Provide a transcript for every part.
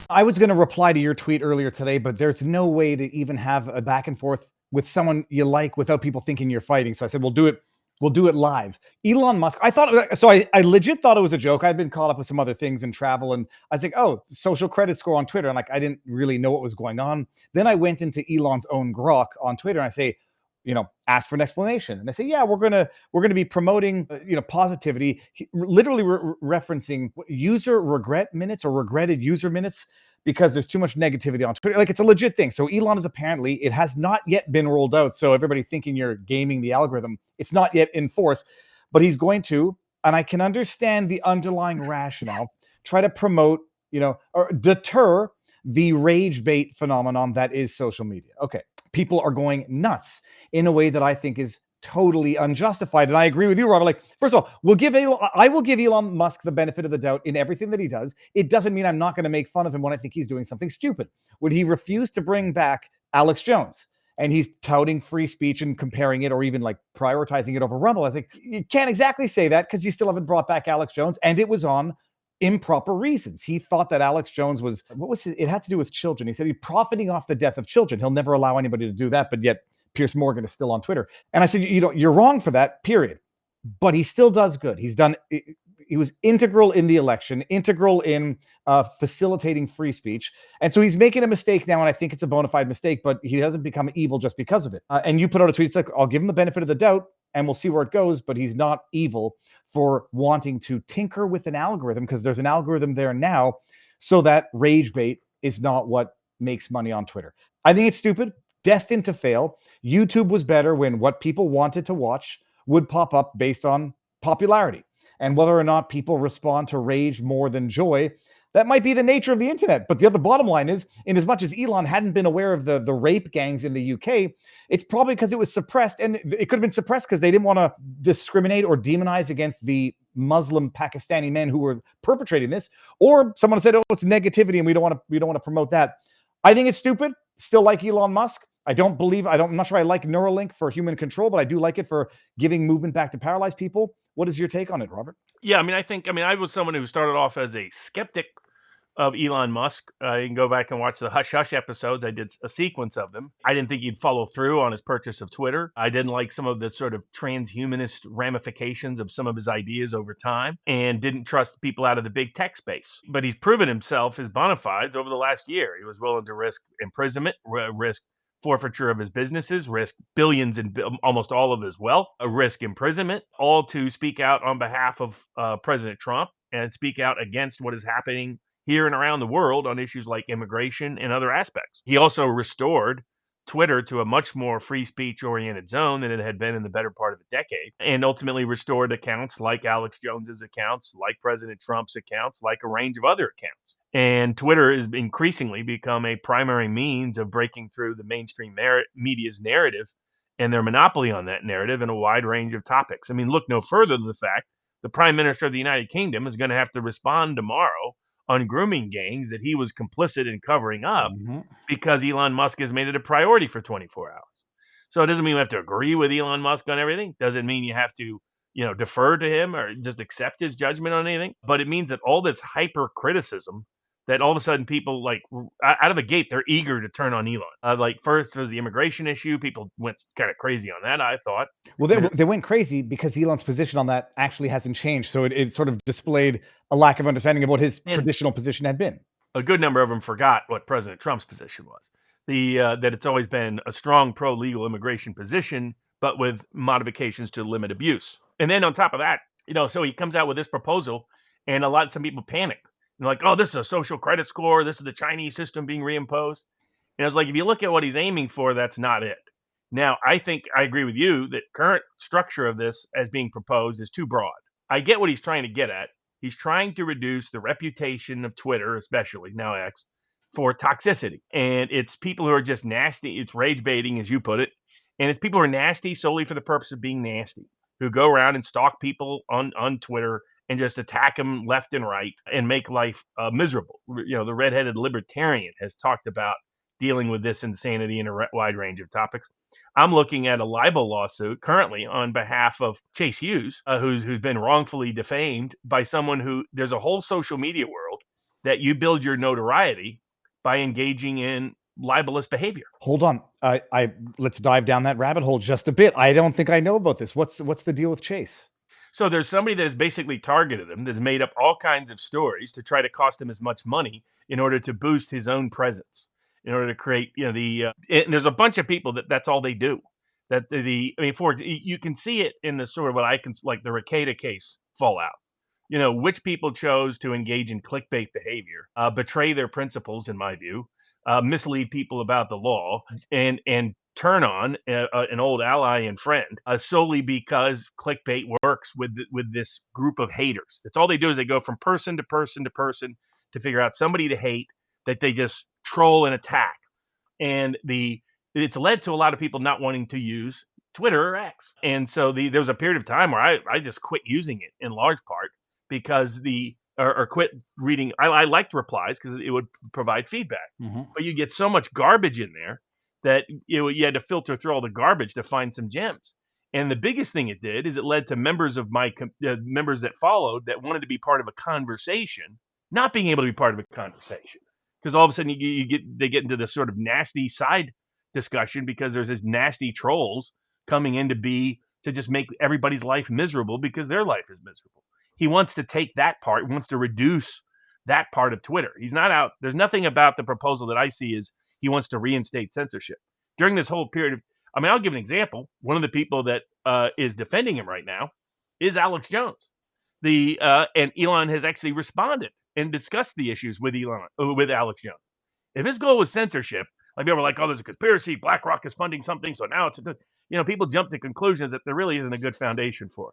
I was going to reply to your tweet earlier today, but there's no way to even have a back and forth with someone you like without people thinking you're fighting. So I said, we'll do it. We'll do it live. Elon Musk. I thought so. I legit thought it was a joke. I'd been caught up with some other things in travel, and I was like, "Oh, social credit score on Twitter." And like, I didn't really know what was going on. Then I went into Elon's own grok on Twitter, and I say, ask for an explanation. And they say, yeah, we're gonna be promoting, positivity. Literally referencing user regret minutes or regretted user minutes because there's too much negativity on Twitter. Like, it's a legit thing. So Elon is apparently, it has not yet been rolled out. So everybody thinking you're gaming the algorithm, it's not yet in force, but he's going to, and I can understand the underlying rationale, try to promote, or deter the rage bait phenomenon that is social media. Okay. People are going nuts in a way that I think is totally unjustified. And I agree with you, Robert. Like, first of all, I will give Elon Musk the benefit of the doubt in everything that he does. It doesn't mean I'm not going to make fun of him when I think he's doing something stupid. When he refused to bring back Alex Jones and he's touting free speech and comparing it or even like prioritizing it over Rumble, I was like, you can't exactly say that because you still haven't brought back Alex Jones. And it was on improper reasons. He thought that Alex Jones was, it had to do with children. He said he's profiting off the death of children. He'll never allow anybody to do that, but yet Piers Morgan is still on Twitter. And I said, you're wrong for that, period. But he still does good. He was integral in the election, integral in facilitating free speech. And so he's making a mistake now, and I think it's a bona fide mistake, but he doesn't become evil just because of it. And you put out a tweet, it's like, I'll give him the benefit of the doubt, and we'll see where it goes, but he's not evil for wanting to tinker with an algorithm because there's an algorithm there now so that rage bait is not what makes money on Twitter. I think it's stupid, destined to fail. YouTube was better when what people wanted to watch would pop up based on popularity. And whether or not people respond to rage more than joy, that might be the nature of the internet. But the other bottom line is, in as much as Elon hadn't been aware of the rape gangs in the UK, it's probably because it was suppressed. And it could have been suppressed because they didn't want to discriminate or demonize against the Muslim Pakistani men who were perpetrating this. Or someone said, oh, it's negativity and we don't want to promote that. I think it's stupid. Still like Elon Musk. I'm not sure I like Neuralink for human control, but I do like it for giving movement back to paralyzed people. What is your take on it, Robert? Yeah, I was someone who started off as a skeptic of Elon Musk. You can go back and watch the Hush Hush episodes. I did a sequence of them. I didn't think he'd follow through on his purchase of Twitter. I didn't like some of the sort of transhumanist ramifications of some of his ideas over time and didn't trust people out of the big tech space. But he's proven himself, his bona fides over the last year. He was willing to risk imprisonment, risk forfeiture of his businesses, risk billions in almost all of his wealth, a risk imprisonment, all to speak out on behalf of President Trump and speak out against what is happening here and around the world on issues like immigration and other aspects. He also restored Twitter to a much more free speech oriented zone than it had been in the better part of a decade, and ultimately restored accounts like Alex Jones's accounts, like President Trump's accounts, like a range of other accounts. And Twitter has increasingly become a primary means of breaking through the mainstream media's narrative and their monopoly on that narrative in a wide range of topics. I mean, look no further than the fact the Prime Minister of the United Kingdom is going to have to respond tomorrow on grooming gangs that he was complicit in covering up because Elon Musk has made it a priority for 24 hours. So it doesn't mean you have to agree with Elon Musk on everything. Doesn't mean you have to, defer to him or just accept his judgment on anything. But it means that all this hyper criticism that all of a sudden people like out of the gate, they're eager to turn on Elon. Like first was the immigration issue. People went kind of crazy on that, I thought. Well, they went crazy because Elon's position on that actually hasn't changed. So it sort of displayed a lack of understanding of what his traditional position had been. A good number of them forgot what President Trump's position was. That it's always been a strong pro-legal immigration position, but with modifications to limit abuse. And then on top of that, so he comes out with this proposal and some people panic. They're like, oh, this is a social credit score. This is the Chinese system being reimposed. And it's like, if you look at what he's aiming for, that's not it. Now, I think I agree with you that current structure of this as being proposed is too broad. I get what he's trying to get at. He's trying to reduce the reputation of Twitter, especially now X, for toxicity. And it's people who are just nasty. It's rage baiting, as you put it. And it's people who are nasty solely for the purpose of being nasty, who go around and stalk people on Twitter and just attack them left and right and make life miserable. The redheaded libertarian has talked about dealing with this insanity in a wide range of topics. I'm looking at a libel lawsuit currently on behalf of Chase Hughes, who's been wrongfully defamed by someone who there's a whole social media world that you build your notoriety by engaging in libelous behavior. Hold on. Let's dive down that rabbit hole just a bit. I don't think I know about this. What's the deal with Chase? So there's somebody that has basically targeted him, that's made up all kinds of stories to try to cost him as much money in order to boost his own presence, in order to create, and there's a bunch of people that's all they do. You can see it in the sort of what I can, like the Rekieta case fallout. Which people chose to engage in clickbait behavior, betray their principles, in my view, mislead people about the law, and turn on an old ally and friend solely because clickbait works with this group of haters. That's all they do, is they go from person to person to person to figure out somebody to hate that they just troll and attack. And it's led to a lot of people not wanting to use Twitter or X. And so there was a period of time where I just quit using it, in large part because or quit reading. I liked replies because it would provide feedback, but you get so much garbage in there that you had to filter through all the garbage to find some gems. And the biggest thing it did is it led to members of my members that followed, that wanted to be part of a conversation, not being able to be part of a conversation, because all of a sudden they get into this sort of nasty side discussion because there's this nasty trolls coming in to just make everybody's life miserable because their life is miserable. He wants to take that part, wants to reduce that part of Twitter. He's not out. There's nothing about the proposal that I see is he wants to reinstate censorship. During this whole period I'll give an example. One of the people that is defending him right now is Alex Jones. And Elon has actually responded and discussed the issues with Alex Jones. If his goal was censorship, like people were like, oh, there's a conspiracy, BlackRock is funding something, so now it's people jump to conclusions that there really isn't a good foundation for.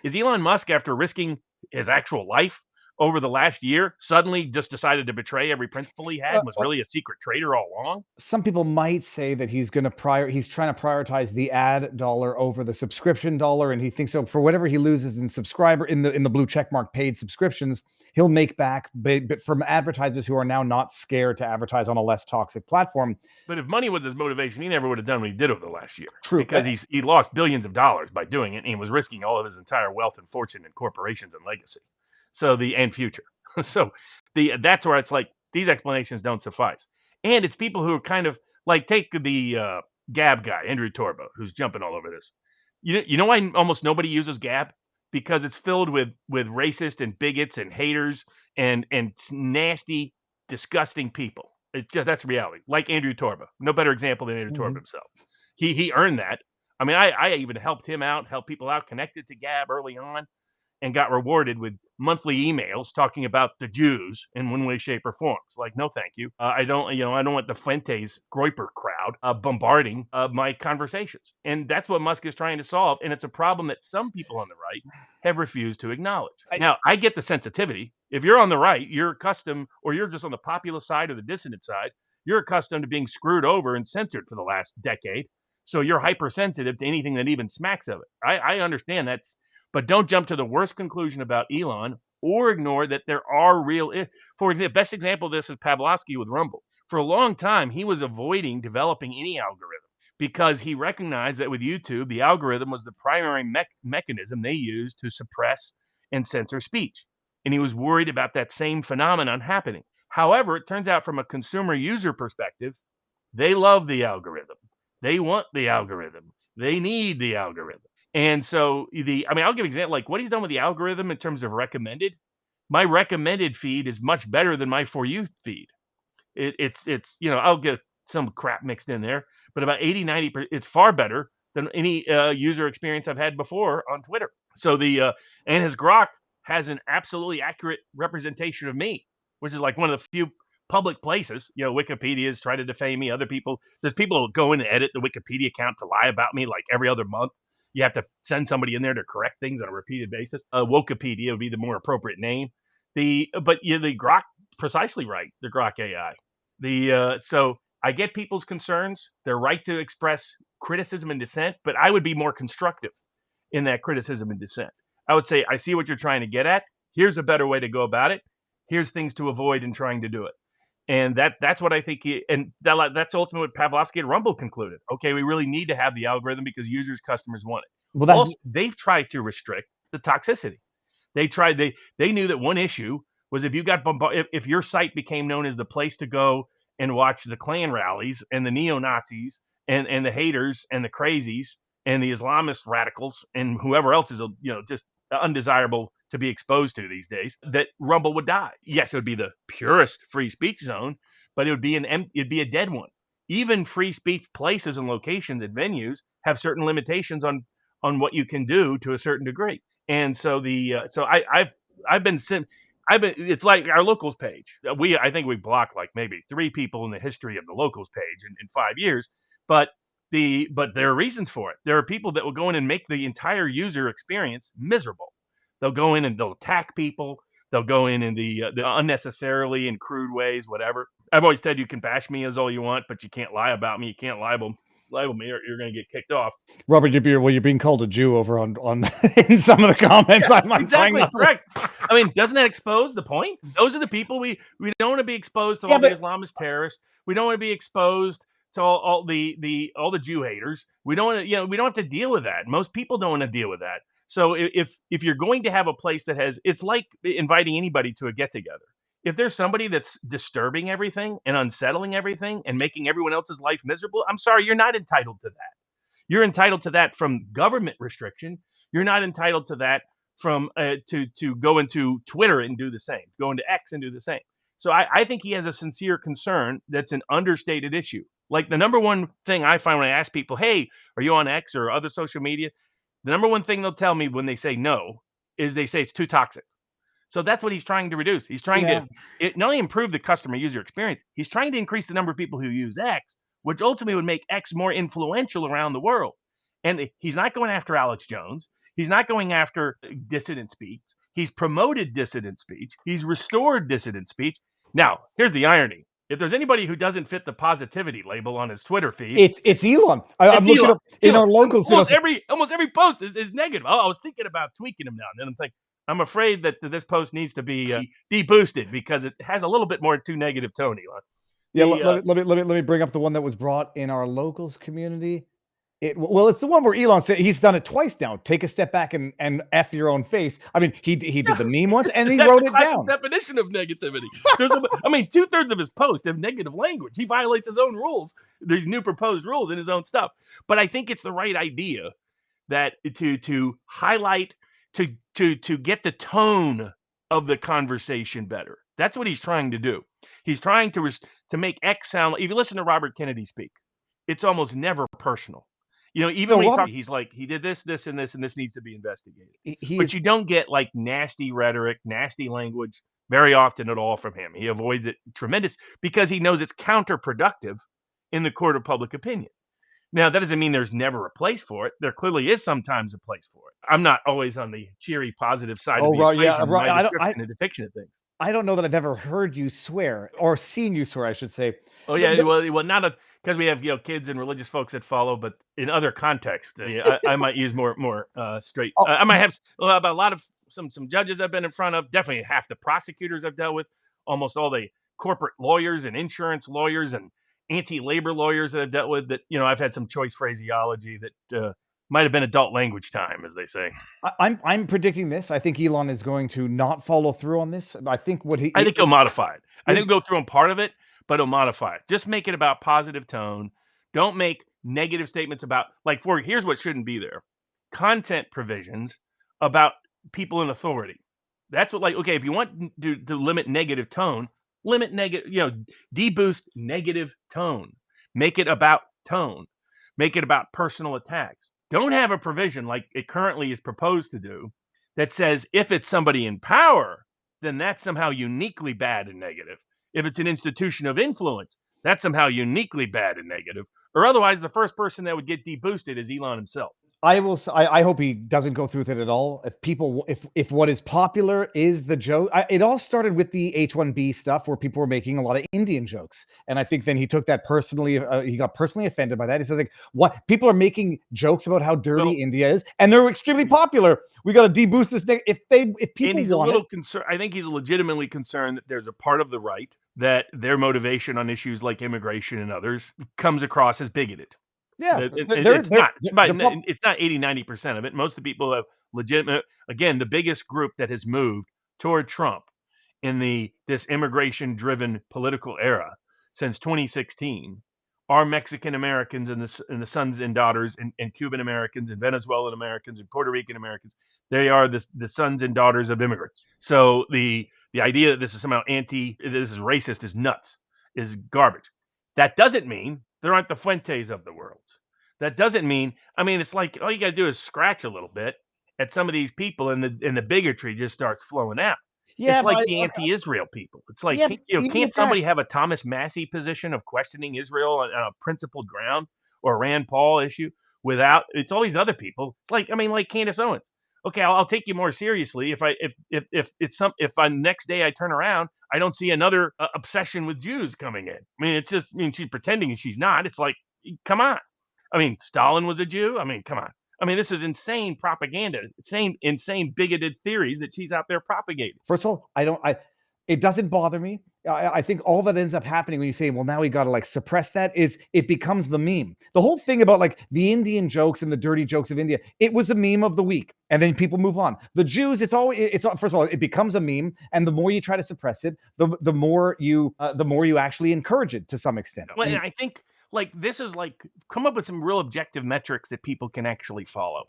Is Elon Musk, after risking his actual life over the last year, suddenly just decided to betray every principle he had, was really a secret traitor all along? Some people might say that he's trying to prioritize the ad dollar over the subscription dollar, and he thinks so for whatever he loses in the blue checkmark paid subscriptions, he'll make back but from advertisers who are now not scared to advertise on a less toxic platform. But if money was his motivation, he never would have done what he did over the last year. True. Because he lost billions of dollars by doing it, and he was risking all of his entire wealth and fortune and corporations and legacy. And future. That's where it's like, these explanations don't suffice. And it's people who are kind of like, take the Gab guy, Andrew Torba, who's jumping all over this. You know why almost nobody uses Gab? Because it's filled with racist and bigots and haters and nasty, disgusting people. It's just, that's reality. Like Andrew Torba. No better example than Andrew Torba himself. He earned that. I even helped people out connected to Gab early on, and got rewarded with monthly emails talking about the Jews in one way, shape, or form. It's like, no, thank you. I don't want the Fuentes Groyper crowd bombarding my conversations. And that's what Musk is trying to solve. And it's a problem that some people on the right have refused to acknowledge. Now, I get the sensitivity. If you're on the right, you're accustomed, or you're just on the populist side or the dissident side, you're accustomed to being screwed over and censored for the last decade. So you're hypersensitive to anything that even smacks of it. I understand that's, but don't jump to the worst conclusion about Elon, or ignore that there are real. For example, best example of this is Pavlovsky with Rumble. For a long time, he was avoiding developing any algorithm because he recognized that with YouTube, the algorithm was the primary mechanism they used to suppress and censor speech. And he was worried about that same phenomenon happening. However, it turns out from a consumer user perspective, they love the algorithm. They want the algorithm. They need the algorithm. And so I'll give an example, like what he's done with the algorithm in terms of recommended. My recommended feed is much better than my For You feed. It's I'll get some crap mixed in there, but about 80-90%, it's far better than any user experience I've had before on Twitter. So and his Grok has an absolutely accurate representation of me, which is like one of the few public places. Wikipedia's try to defame me. There's people who go in and edit the Wikipedia account to lie about me like every other month. You have to send somebody in there to correct things on a repeated basis. Wokepedia would be the more appropriate name. The Grok, precisely right, the Grok AI. So I get people's concerns. They're right to express criticism and dissent, but I would be more constructive in that criticism and dissent. I would say, I see what you're trying to get at. Here's a better way to go about it. Here's things to avoid in trying to do it. And that's what I think that's ultimately what Pavlovsky at Rumble concluded. Okay, we really need to have the algorithm because customers want it. Well, they've tried to restrict the toxicity. They knew that one issue was if you got if your site became known as the place to go and watch the Klan rallies and the neo-Nazis and the haters and the crazies and the Islamist radicals and whoever else is, just undesirable to be exposed to these days, that Rumble would die. Yes, it would be the purest free speech zone, but it'd be a dead one. Even free speech places and locations and venues have certain limitations on what you can do to a certain degree. And so I've been it's like our locals page. I think we blocked like maybe 3 people in the history of the locals page in 5 years, but there are reasons for it. There are people that will go in and make the entire user experience miserable. They'll go in and they'll attack people. They'll go in the unnecessarily in crude ways, whatever. I've always said you can bash me as all you want, but you can't lie about me. You can't libel me, or you're going to get kicked off. Robert, you're being called a Jew over on in some of the comments. Yeah, I'm exactly trying correct. I mean, doesn't that expose the point? Those are the people we don't want to be exposed to. Yeah, all the but- Islamist terrorists. We don't want to be exposed to all the Jew haters. We don't want to, we don't have to deal with that. Most people don't want to deal with that. So if you're going to have a place that has, it's like inviting anybody to a get together. If there's somebody that's disturbing everything and unsettling everything and making everyone else's life miserable, I'm sorry, you're not entitled to that. You're entitled to that from government restriction. You're not entitled to that from to go into Twitter and do the same, go into X and do the same. So I think he has a sincere concern that's an understated issue. Like the number one thing I find when I ask people, hey, are you on X or other social media? The number one thing they'll tell me when they say no is they say it's too toxic. So that's what he's trying to reduce. He's trying to not only improve the customer user experience, he's trying to increase the number of people who use X, which ultimately would make X more influential around the world. And he's not going after Alex Jones. He's not going after dissident speech. He's promoted dissident speech. He's restored dissident speech. Now, here's the irony. If there's anybody who doesn't fit the positivity label on his Twitter feed, it's Elon. I'm looking up in our locals. Almost every post is negative. I was thinking about tweaking him now, and then I'm like, I'm afraid that this post needs to be deboosted because it has a little bit more too negative tone, Elon. Yeah, let me bring up the one that was brought in our locals community. It's the one where Elon said he's done it twice now. Take a step back and F your own face. I mean, he did the meme once and he wrote it down. Definition of negativity. 2/3 of his posts have negative language. He violates his own rules. There's new proposed rules in his own stuff. But I think it's the right idea that to highlight to get the tone of the conversation better. That's what he's trying to do. He's trying to make X sound. If you listen to Robert Kennedy speak, it's almost never personal. Even when he's like, he did this, this, and this, and this needs to be investigated. But you don't get like nasty rhetoric, nasty language very often at all from him. He avoids it tremendous because he knows it's counterproductive in the court of public opinion. Now, that doesn't mean there's never a place for it. There clearly is sometimes a place for it. I'm not always on the cheery, positive side of the equation. My description and depiction of things. I don't know that I've ever heard you swear or seen you swear, I should say. Oh yeah, well, not because we have kids and religious folks that follow, but in other contexts, I might use more straight. I might have about a lot of some judges I've been in front of. Definitely half the prosecutors I've dealt with. Almost all the corporate lawyers and insurance lawyers and anti-labor lawyers that I've dealt with. That I've had some choice phraseology that might have been adult language time, as they say. I'm predicting this. I think Elon is going to not follow through on this. I think he'll modify it. I think he'll go through on part of it, but he'll modify it. Just make it about positive tone. Don't make negative statements about here's what shouldn't be there. Content provisions about people in authority. That's what if you want to limit negative tone, limit negative, deboost negative tone. Make it about tone. Make it about personal attacks. Don't have a provision like it currently is proposed to do that says if it's somebody in power, then that's somehow uniquely bad and negative. If it's an institution of influence, that's somehow uniquely bad and negative. Or otherwise, the first person that would get deboosted is Elon himself. I hope he doesn't go through with it at all. If what is popular is the joke, it all started with the H-1B stuff where people were making a lot of Indian jokes, and I think then he took that personally. He got personally offended by that. He says "What people are making jokes about how dirty India is, and they're extremely popular. We got to deboost this thing." If people and he's a little concerned. I think he's legitimately concerned that there's a part of the right that their motivation on issues like immigration and others comes across as bigoted. Yeah, it's not 80-90% of it. Most of the people have legitimate. Again, the biggest group that has moved toward Trump in this immigration-driven political era since 2016 are Mexican Americans and the sons and daughters and Cuban Americans and Venezuelan Americans and Puerto Rican Americans. They are the sons and daughters of immigrants. So the idea that this is somehow this is racist is nuts, is garbage. That doesn't mean there aren't the Fuentes of the world. That doesn't mean, I mean, it's like all you got to do is scratch a little bit at some of these people, and the bigotry just starts flowing out. Yeah, It's like but the anti-Israel people. It's like, yeah, even can't with that, somebody have a Thomas Massey position of questioning Israel on a principled ground, or a Rand Paul issue without? It's all these other people. It's like, I mean, like Candace Owens. Okay, I'll take you more seriously if on next day I turn around, I don't see another obsession with Jews coming in. I mean, it's just, I mean, she's pretending she's not. It's like, come on. I mean, Stalin was a Jew. I mean, come on. I mean, this is insane propaganda, insane bigoted theories that she's out there propagating. first of all, it doesn't bother me. I think all that ends up happening when you say, well, now we got to like suppress that, is it becomes the meme. The whole thing about like the Indian jokes and the dirty jokes of India, it was a meme of the week, and then people move on. The Jews, it's first of all, it becomes a meme, and the more you try to suppress it, the more you actually encourage it to some extent. Well, and I think like this is like, come up with some real objective metrics that people can actually follow,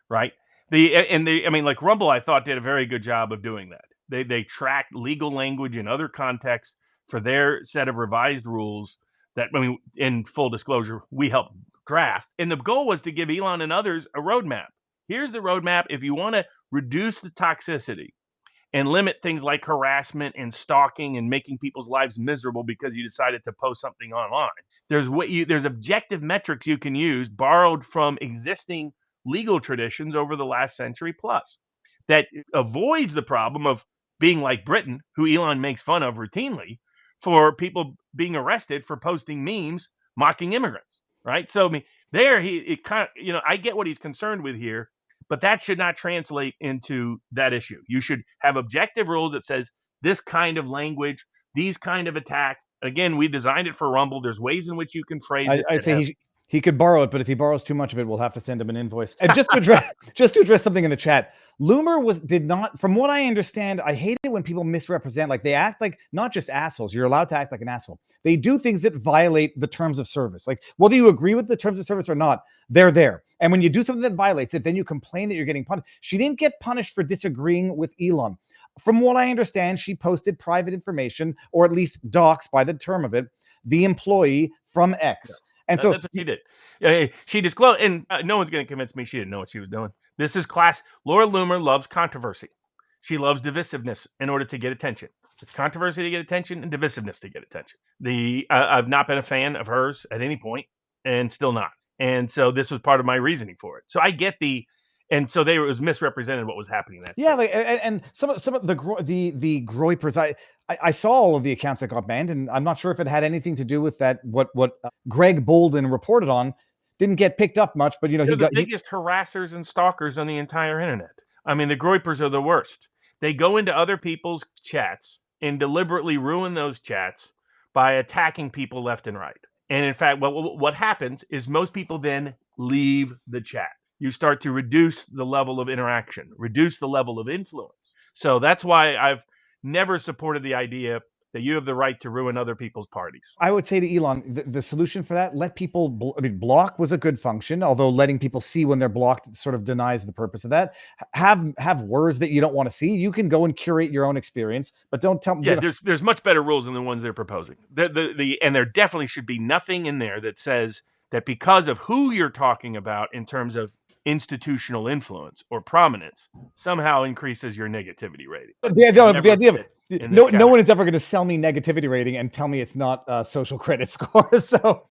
right? I mean, like Rumble, I thought did a very good job of doing that. They tracked legal language in other contexts for their set of revised rules that, I mean, in full disclosure, we helped draft. And the goal was to give Elon and others a roadmap. Here's the roadmap if you want to reduce the toxicity and limit things like harassment and stalking and making people's lives miserable because you decided to post something online. There's objective metrics you can use borrowed from existing legal traditions over the last century plus that avoids the problem of being like Britain, who Elon makes fun of routinely, for people being arrested for posting memes mocking immigrants, right? So I mean, I get what he's concerned with here, but that should not translate into that issue. You should have objective rules that says this kind of language, these kind of attacks. Again, we designed it for Rumble. There's ways in which you can phrase it. I'd say he could borrow it, but if he borrows too much of it, we'll have to send him an invoice. And just to address something in the chat, Loomer did not, from what I understand, I hate it when people misrepresent, like they act like not just assholes. You're allowed to act like an asshole. They do things that violate the terms of service. Like whether you agree with the terms of service or not, they're there. And when you do something that violates it, then you complain that you're getting punished. She didn't get punished for disagreeing with Elon. From what I understand, she posted private information, or at least docs by the term of it, the employee from X. Yeah. And so that's what she did. She disclosed, and no one's going to convince me she didn't know what she was doing. This is class. Laura Loomer loves controversy. She loves divisiveness in order to get attention. It's controversy to get attention and divisiveness to get attention. I've not been a fan of hers at any point, and still not. And so this was part of my reasoning for it. So I get and so it was misrepresented what was happening in that space. Yeah, like, and some of the groypers. I saw all of the accounts that got banned, and I'm not sure if it had anything to do with that. What Greg Bolden reported on didn't get picked up much, but they're the biggest harassers and stalkers on the entire internet. I mean, the groypers are the worst. They go into other people's chats and deliberately ruin those chats by attacking people left and right. And in fact, what happens is most people then leave the chat. You start to reduce the level of interaction, reduce the level of influence. So that's why I've never supported the idea that you have the right to ruin other people's parties. I would say to Elon, the solution for that, let people, block was a good function, although letting people see when they're blocked sort of denies the purpose of that. Have words that you don't want to see. You can go and curate your own experience, but don't tell me. Yeah, there's much better rules than the ones they're proposing. And there definitely should be nothing in there that says that because of who you're talking about in terms of institutional influence or prominence somehow increases your negativity rating. The idea of it. No one is ever going to sell me negativity rating and tell me it's not a social credit score. So